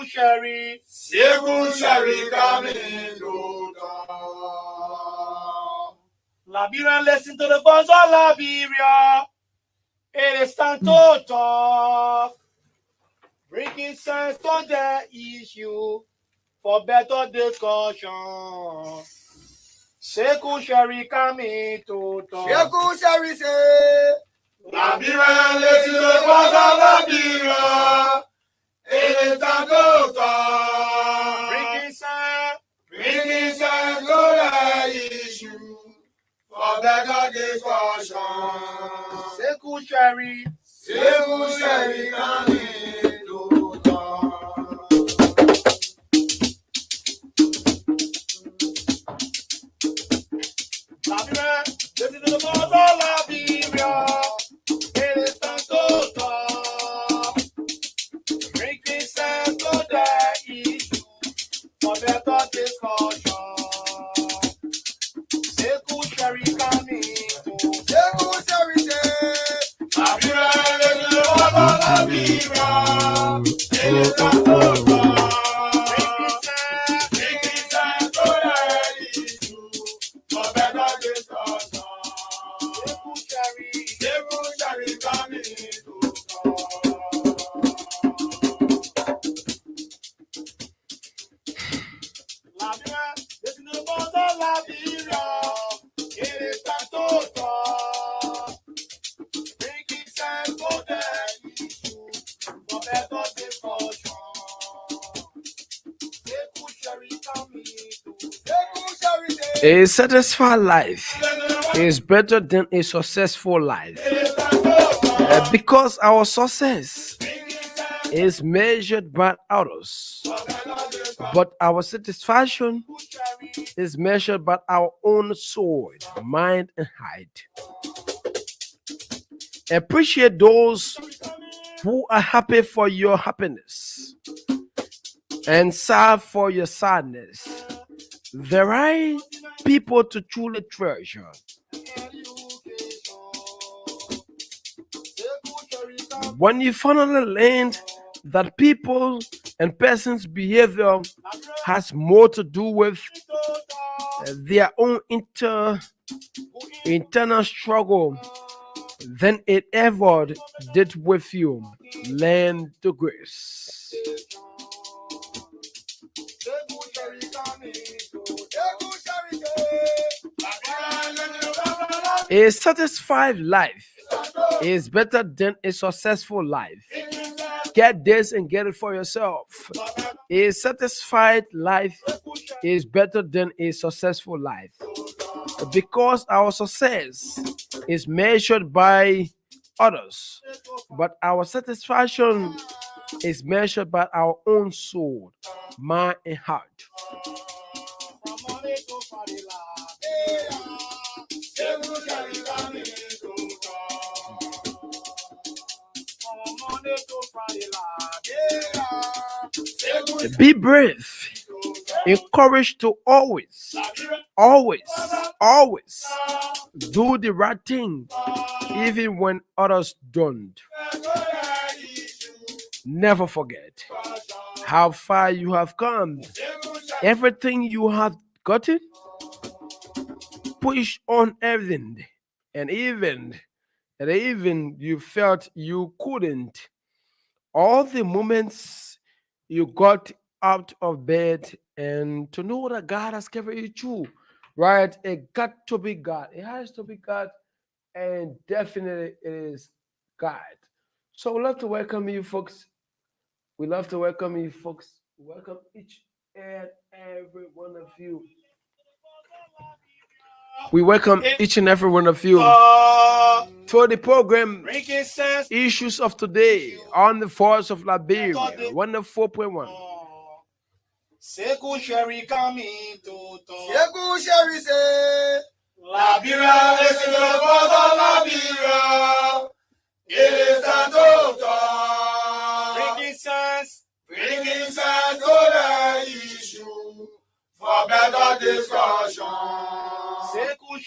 Sherry coming to Liberia, listen to the voice of Liberia. It is time to talk. Bringing sense to the issue for better discussion. Sekou Sherry coming to talk. Sekou Sherry say, Liberia, listen to the voice of Liberia. It is time to talk. Bringing sense to the issue for better discussion. Sekou Sherry coming to talk. Liberia, listen to the voice of Liberia. It is time to talk. Bringing sense to the issue for better discussion. Sekou Sherry coming to Sekou Sherry say, Liberia, listen to the voice of Liberia. It is time to talk. Bringing sense to the issue for better discussion. Sekou Sherry coming to talk. Liberia, listen to the voice of Liberia. It is time to talk. Bringing sense to the issue for better discussion. Sekou Sherry coming to Sekou Sherry say, A satisfied life is better than a successful life because our success is measured by others, but our satisfaction is measured by our own soul, mind, and heart. Appreciate those who are happy for your happiness and sad for your sadness. The right people to truly treasure. When you finally learn that people and persons' behavior has more to do with their own internal struggle than it ever did with you, learn the grace. Sekou Sherry say, A satisfied life is better than a successful life. Get this and get it for yourself. A satisfied life is better than a successful life because our success is measured by others, but our satisfaction is measured by our own soul, mind, and heart. Sekou Sherry coming to talk. Be brave, encouraged to always do the right thing, even when others don't. Never forget how far you have come. Everything you have gotten, push on everything, and even you felt you couldn't. All the moments you got out of bed and to know that God has carried you through, right? It got to be God. It has to be God, and definitely it is God. So we love to welcome you, folks. We love to welcome you, folks. Welcome each and every one of you. We welcome each and every one of you to the program Bringing sense. Issues of Today on the Voice of Liberia 104.1. Sekou Sherry coming to talk. Sekou Sherry say, Liberia, listen to the voice of Liberia. It is time to talk. Bringing sense to the issue for better discussion. Sekou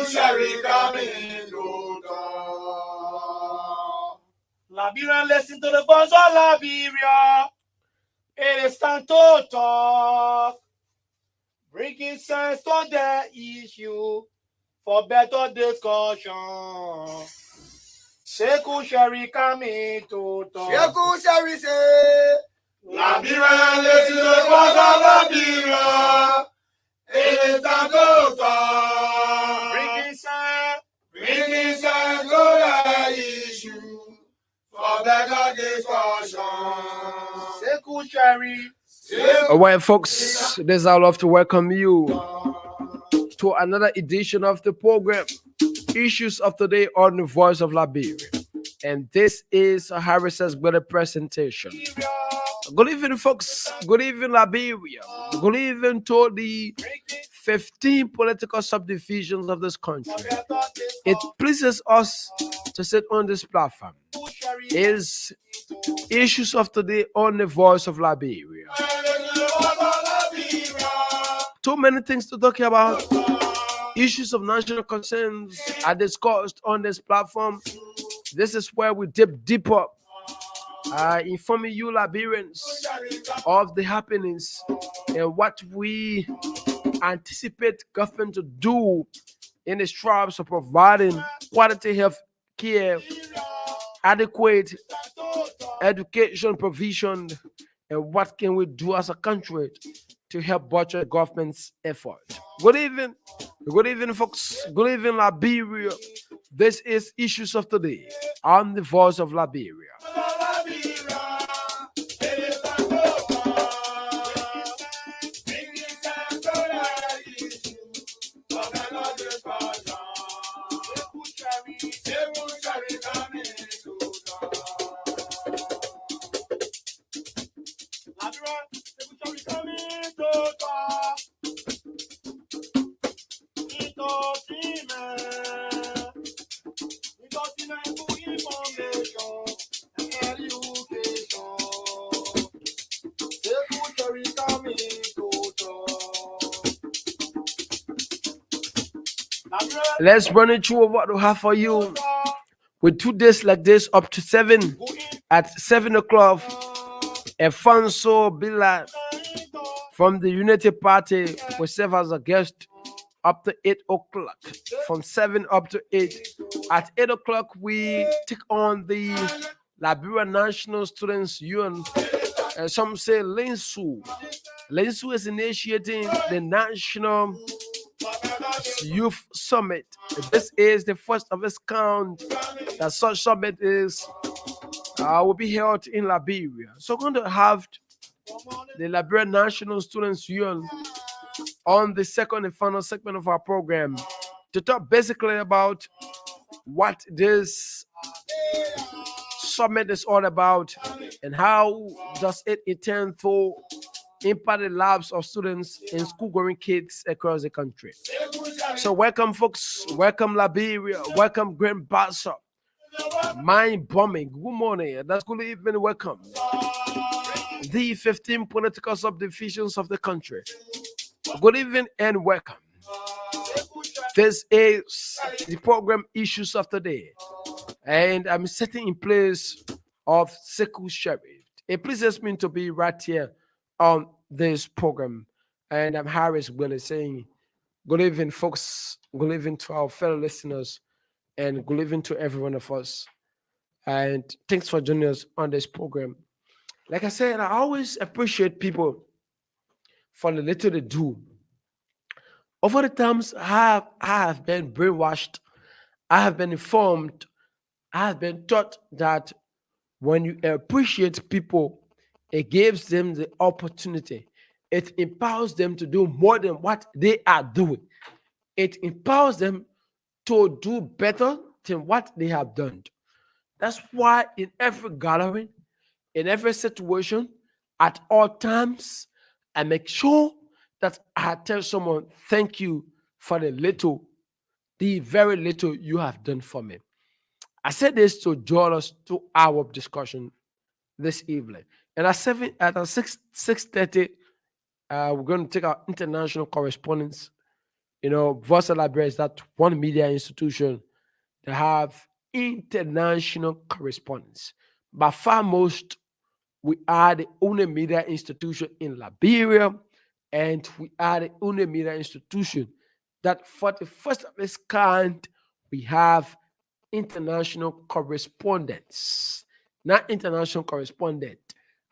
Sherry coming to talk. Liberia, listen to the voice of Liberia. It is time to talk, bringing sense to the issue for better discussion. Seku Sherry coming to talk. Sheku Sherry say. Liberia, listen to the voice of Liberia. It is time to talk, bringing sense to the issue for better discussion. Seku Sherry. All right, folks, this I love to welcome you to another edition of the program, Issues of the Day on the Voice of Liberia. And this is Harris's better presentation. Good evening, folks. Good evening, Liberia. Good evening to the 15 political subdivisions of this country. It pleases us to sit on this platform. Is Issues of the Day on the Voice of Liberia. Too many things to talk about. Issues of national concerns are discussed on this platform. This is where we dip deeper, informing you Liberians of the happenings and what we anticipate government to do in the strives of providing quality health care, adequate education provision, and what can we do as a country to help butcher government's effort. Good evening, folks. Good evening, Liberia. This is Issues of Today on the Voice of Liberia. Let's run it through what we have for you. We do this like this up to 7. At 7 o'clock, Alfonso Bila from the Unity Party will serve as a guest up to 8 o'clock. From 7 up to 8. At 8 o'clock, we take on the Liberia National Students Union. And some say Linsu. Linsu is initiating the National Youth Summit. This is the first of its kind that such summit is will be held in Liberia. So we're going to have the Liberia National Students Union on the second and final segment of our program to talk basically about what this summit is all about and how does it intend to impact the lives of students and school-going kids across the country. So welcome, folks. Welcome, Liberia. Welcome, Grand Bassa. Mind bombing. Good morning. That's good evening. Welcome. The 15 political subdivisions of the country. Good evening and welcome. This is the program Issues of the Day. And I'm sitting in place of Seku Sherry. It pleases me to be right here on this program. And I'm Harris Willie saying, good evening, folks. Good evening to our fellow listeners. And good evening to every one of us. And thanks for joining us on this program. Like I said, I always appreciate people for the little they do. Over the times, I have been brainwashed. I have been informed. I have been taught that when you appreciate people, it gives them the opportunity. It empowers them to do more than what they are doing. It empowers them to do better than what they have done. That's why in every gathering, in every situation, at all times, I make sure that I tell someone, thank you for the very little you have done for me. I said this to join us to our discussion this evening. And at 6:30, we're going to take our international correspondence. You know, Voice of Liberia is that one media institution that have international correspondence. By far most We are the only media institution in Liberia, and we are the only media institution that, for the first of its kind, we have international correspondence. Not international correspondent.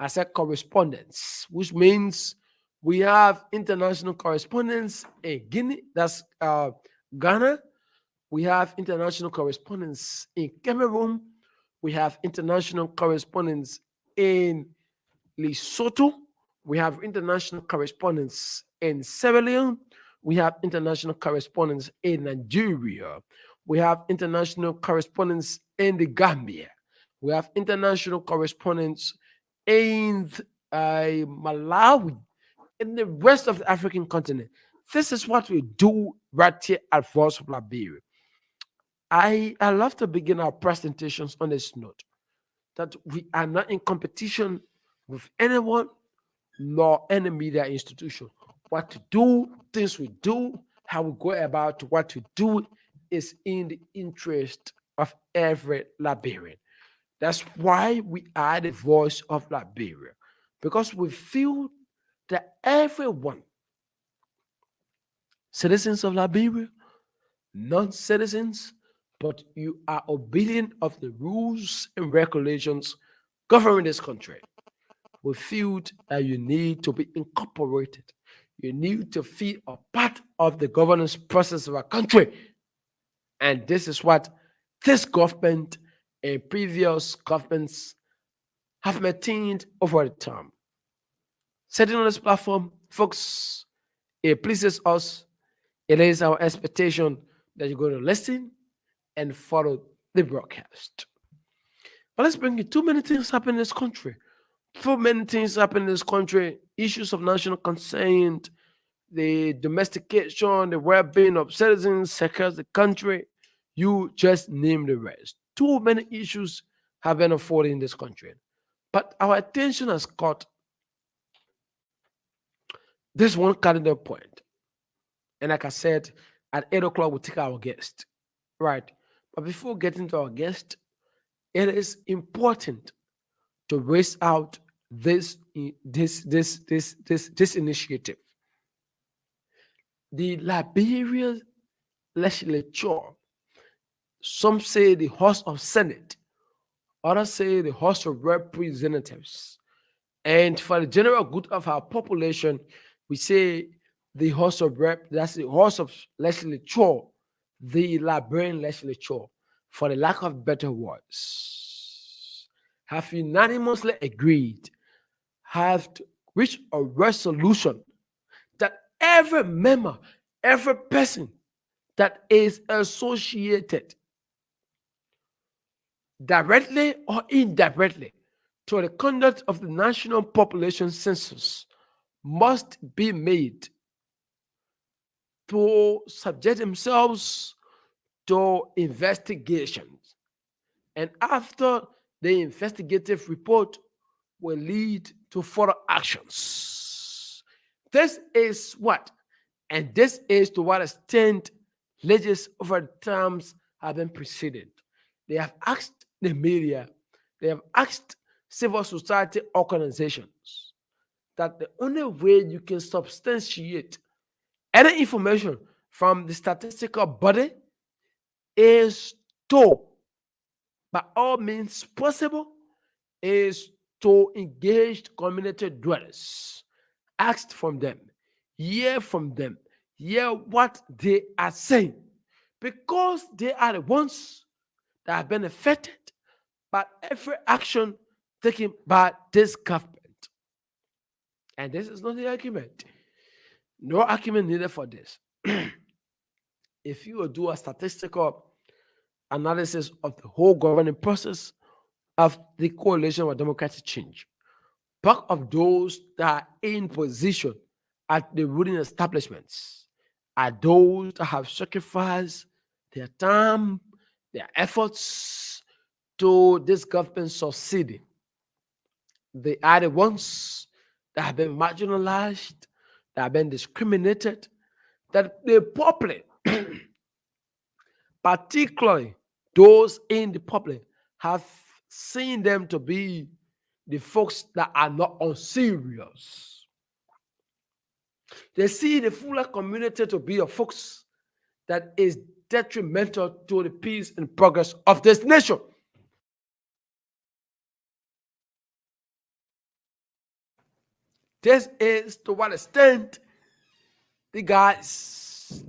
I said correspondence, which means we have international correspondence in Guinea, that's Ghana. We have international correspondence in Cameroon. We have international correspondence in Lesotho. We have international correspondence in Sierra Leone. We have international correspondence in Nigeria. We have international correspondence in the Gambia. We have international correspondence in Malawi, in the rest of the African continent. This is what we do right here at Voice of Liberia. I love to begin our presentations on this note that we are not in competition with anyone nor any media institution. What to do, things we do, how we go about what we do is in the interest of every Liberian. That's why we are the voice of Liberia, because we feel that everyone, citizens of Liberia, non-citizens, but you are obedient of the rules and regulations governing this country. We feel that you need to be incorporated. You need to feel a part of the governance process of our country. And this is what this government and previous governments have maintained over the time. Sitting on this platform, folks, it pleases us. It is our expectation that you're going to listen and follow the broadcast. But let's bring it. Too many things happen in this country. Too many things happen in this country. Issues of national concern, the domestication, the well-being of citizens across the country. You just name the rest. Too many issues have been unfolding in this country. But our attention has caught this one cardinal point. And like I said, at 8 o'clock, we'll take our guest. Right. But before getting to our guest, it is important to raise out this initiative. The Liberia legislature, some say the House of Senate, others say the House of Representatives. And for the general good of our population, we say the House of Rep, that's the House of Legislature, the Liberian legislature, for the lack of better words, have unanimously agreed, have reached a resolution that every member, every person that is associated directly or indirectly to the conduct of the national population census must be made to subject themselves to investigations. And after the investigative report will lead to further actions. This is what, and this is to what extent legislators over the terms have been preceded. They have asked the media, they have asked civil society organizations that the only way you can substantiate any information from the statistical body is to, by all means possible, is to engage community dwellers, ask from them, hear from them, hear what they are saying, because they are the ones that have been affected by every action taken by this government. And this is not the argument. No argument needed for this. If you will do a statistical analysis of the whole governing process of the coalition for democratic change, part of those that are in position at the ruling establishments are those that have sacrificed their time, their efforts to this government succeeding. They are the ones that have been marginalized, that have been discriminated, that the public, particularly those in the public, have seen them to be the folks that are not unserious. They see the fuller community to be a folks that is detrimental to the peace and progress of this nation. This is to what extent the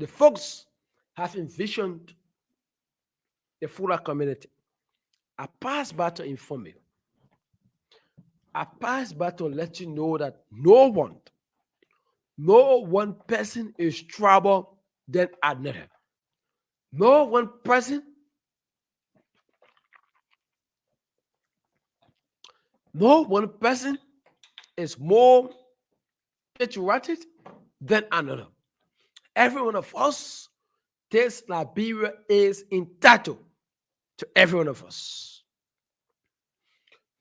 folks have envisioned the fuller community. I pass by to inform you. I pass by to let you know that no one person is trouble than another. No one person, no one person is more patriotic than another. Every one of us, this Liberia is entitled to every one of us.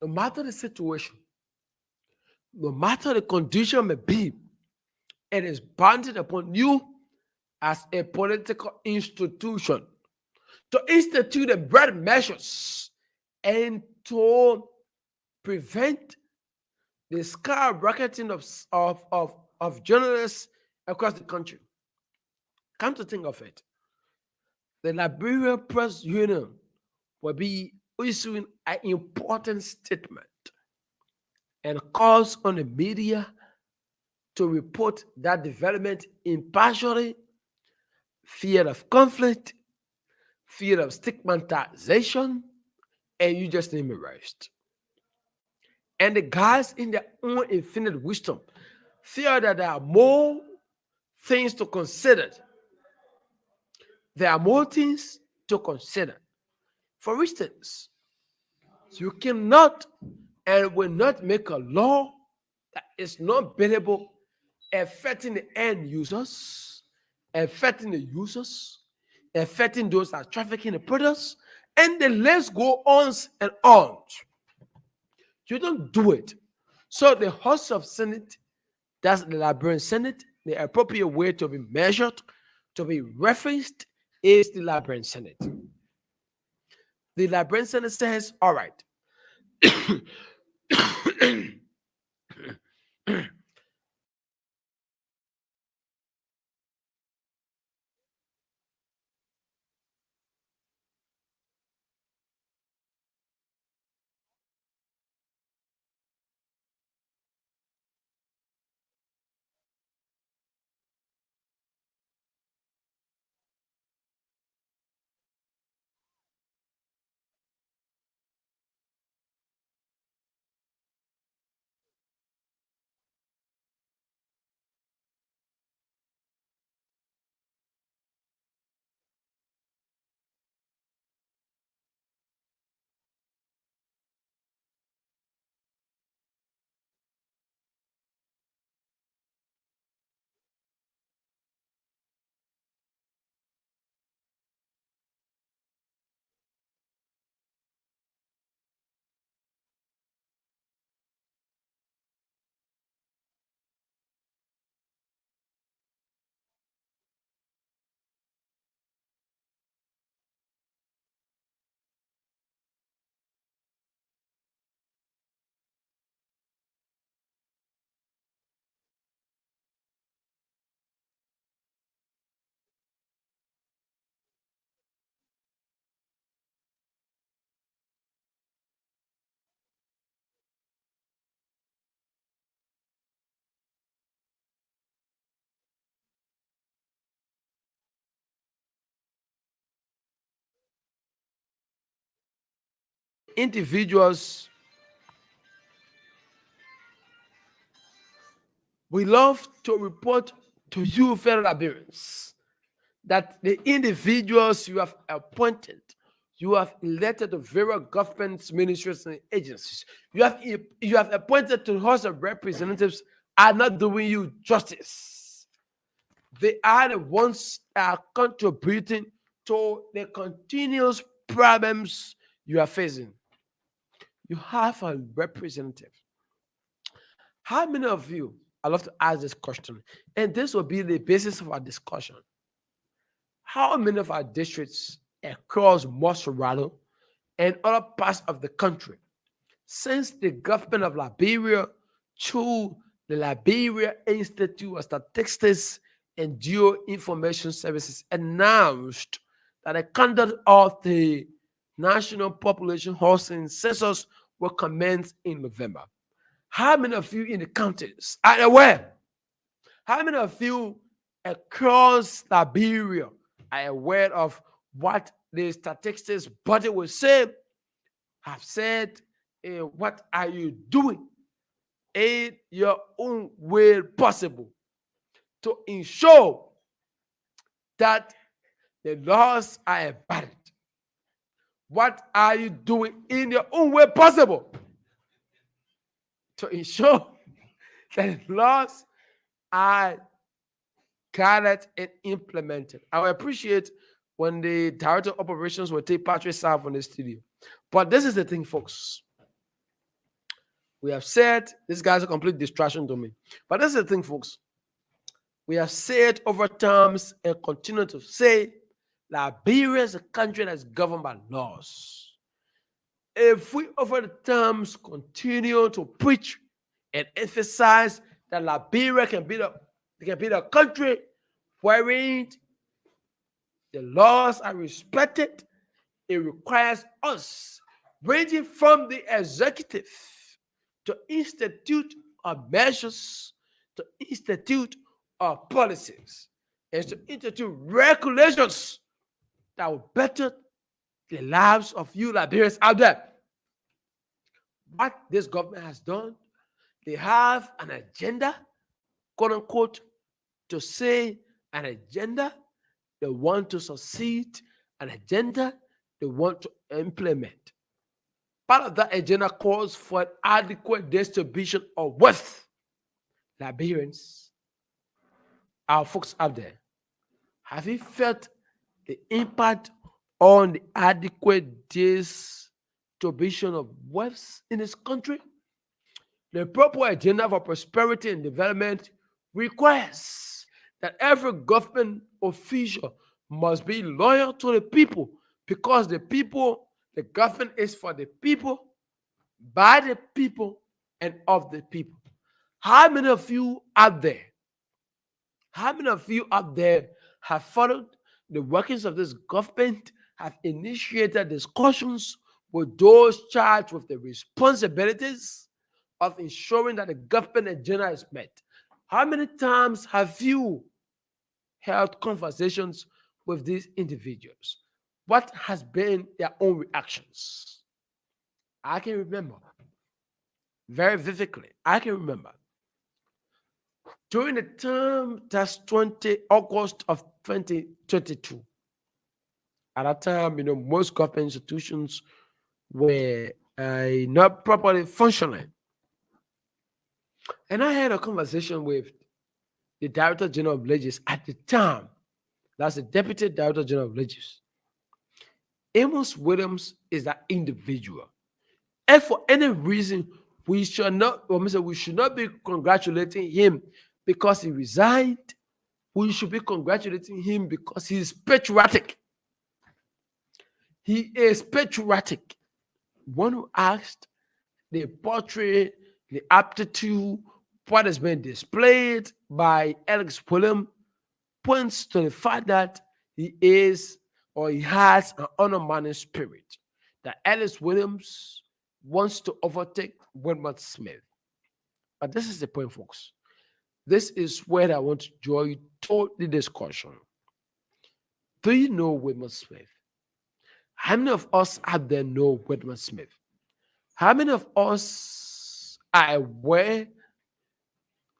No matter the situation, no matter the condition may be, it is bounded upon you as a political institution to institute the right measures and to prevent the skyrocketing of journalists across the country. Come to think of it, the Liberia Press Union will be issuing an important statement and calls on the media to report that development impartially, fear of conflict, fear of stigmatization, and you just name it right. And the guys in their own infinite wisdom feel that there are more things to consider. There are more things to consider. For instance, you cannot and will not make a law that is not billable, affecting the end users, affecting the users, affecting those that are trafficking the products, and the list go on and on. You don't do it. So the House of Senate, that's the Liberian Senate, the appropriate way to be measured, to be referenced, is the Liberian Senate. The Liberian Senate says, all right, individuals, we love to report to you, fellow Liberians, that the individuals you have appointed, you have elected to various governments, ministries, and agencies, you have appointed to the House of Representatives are not doing you justice. They are the ones that are contributing to the continuous problems you are facing. You have a representative. How many of you, I love to ask this question, and this will be the basis of our discussion. How many of our districts across Mosorado and other parts of the country since the government of Liberia, through the Liberia Institute of Statistics and Geoinformation Services, announced that the conduct of the national population housing census will commence in November. How many of you in the counties are aware? How many of you across Liberia are aware of what the statistics body will say? Have said, what are you doing in your own way possible to ensure that the laws are abided? What are you doing in your own way possible to ensure that the laws are guided and implemented? I would appreciate when the director of operations will take Patrick South on the studio. But this is the thing, folks. We have said this guy's a complete distraction to me. But this is the thing, folks. We have said over times and continue to say Liberia is a country that's governed by laws. If we over the times continue to preach and emphasize that Liberia can be the country wherein the laws are respected, it requires us, ranging from the executive to institute of measures, to institute of policies, and to institute regulations that will better the lives of you Liberians out there. What this government has done, they have an agenda, quote unquote, to say an agenda they want to succeed, an agenda they want to implement. Part of that agenda calls for an adequate distribution of wealth. Liberians, our folks out there, have you felt the impact on the adequate distribution of wealth in this country? The proper agenda for prosperity and development requires that every government official must be loyal to the people, because the government is for the people, by the people, and of the people. How many of you out there, have followed the workings of this government, have initiated discussions with those charged with the responsibilities of ensuring that the government agenda is met? How many times have you held conversations with these individuals? What has been their own reactions? I can remember very vividly. I can remember during the term that's August of 2022. At that time, most government institutions were not properly functioning. And I had a conversation with the Director General of Legis at the time. That's the Deputy Director General of Legis. Amos Williams is that individual. And for any reason, we should not be congratulating him because he resigned. We should be congratulating him because he is patriotic. He is patriotic. One who asked the portrait, the aptitude, what has been displayed by Alex Williams points to the fact that he is, or he has, an honor-minded spirit. That Alex Williams wants to overtake Whitman Smith. But this is the point, folks. This is where I want to draw you to the discussion. Do you know Whitman Smith? How many of us out there know Whitman Smith? How many of us are aware?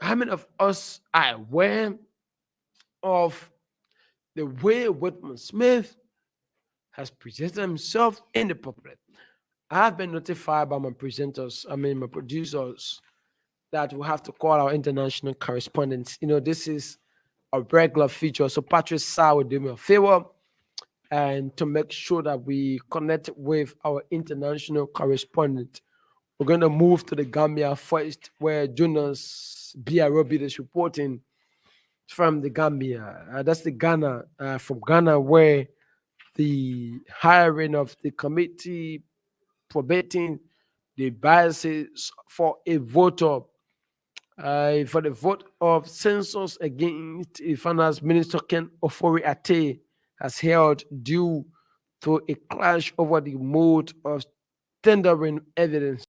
How many of us are aware of the way Whitman Smith has presented himself in the public? I have been notified by my my producers, that we have to call our international correspondents. This is a regular feature. So Patrick Sa will do me a favor and to make sure that we connect with our international correspondent. We're going to move to the Gambia first, where Jonas Biarobi is reporting from the Gambia. That's the Ghana, from Ghana, where the hiring of the committee probating the biases for the vote of census against the Finance Minister Ken Ofori Ate has held due to a clash over the mode of tendering evidence.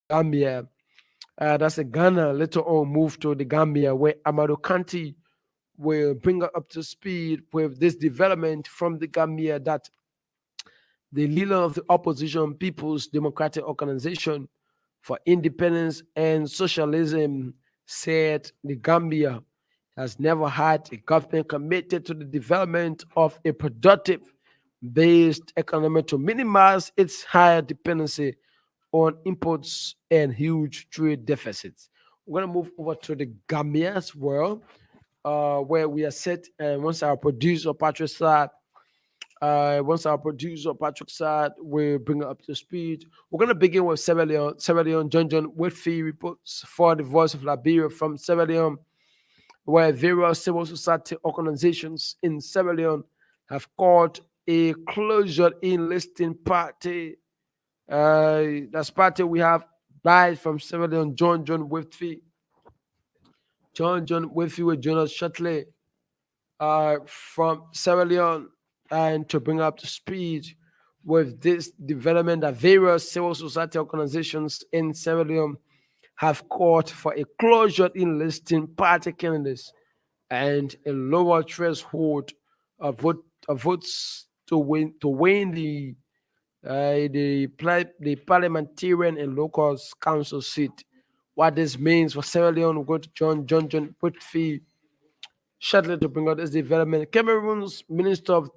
Gambia, that's a Ghana. Later on, move to the Gambia, where Amado Kanti will bring us up to speed with this development from the Gambia that the leader of the opposition People's Democratic Organization for Independence and Socialism said the Gambia has never had a government committed to the development of a productive based economy to minimize its higher dependency on imports and huge trade deficits. We're going to move over to the Gambia as well, where we are set. And once our producer Patrick Sad will bring it up to speed. We're going to begin with Sierra Leone. Sierra Leone, John Whitfield reports for the Voice of Liberia from Sierra Leone, where various civil society organizations in Sierra Leone have called a closure in listing party. That's party we have died from Sierra Leone, John Whitfield. John Whitfield will join us shortly from Sierra Leone and to bring up to speed with this development that various civil society organizations in Sierra Leone have called for a closure in listing party candidates and a lower threshold of votes to win the parliamentarian and local council seat. What this means for Sierra Leone, we'll go to John Whitfield shortly to bring out this development. Cameroon's Minister of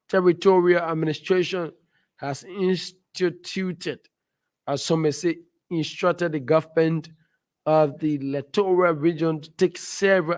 Territorial Administration has instituted, as some may say, instructed the government of the littoral region to take several